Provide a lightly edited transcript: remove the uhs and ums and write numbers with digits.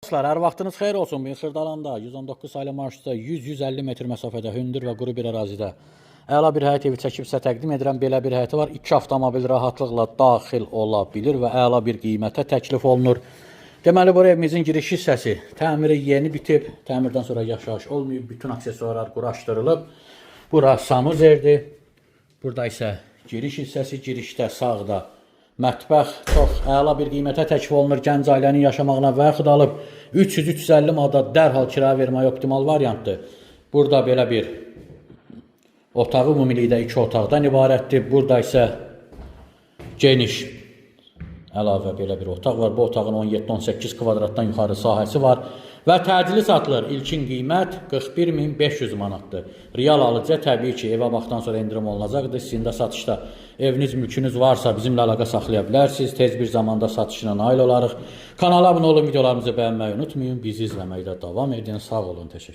Dostlar, hər vaxtınız xeyir olsun. Bu gün Xırdalanda 119 saylı marşrutda 100-150 metr məsafədə hündür və quru bir ərazidə əla bir həyət evi çəkib sizə təqdim edirəm. Belə bir həyəti var. 2 avtomobil rahatlıqla daxil ola bilir və əla bir qiymətə təklif olunur. Deməli, bu evimizin giriş hissəsi təmiri yeni bitib. Təmirdən sonra yaşayış olmayıb. Bütün aksesuarlar quraşdırılıb. Bura sanuzerdir. Burada isə giriş hissəsi, girişdə sağda mətbəx çox əla bir qiymətə təklif olunur. Gənc ailənin yaşamağına vəxd alıb 300-350 manat dərhal kira verməyə optimal variantdır. Burada belə bir otağı ümumilikdə 2 otaqdan ibarətdir. Burada isə geniş əlavə belə bir otaq var. Bu otağın 17-18 kvadratdan yuxarı sahəsi var və təcili satılır. İlkin qiymət 41.500 manatdır. Real alıcıya təbii ki, evə baxdan sonra endirim olunacaqdır. Sizin də satışda eviniz, mülkünüz varsa bizimlə əlaqə saxlaya bilərsiniz. Tez bir zamanda satışına nail olarıq. Kanala abunə olun, videolarımızı bəyənməyi unutmayın. Bizi izləməkdə davam edin. Sağ olun, təşəkkür.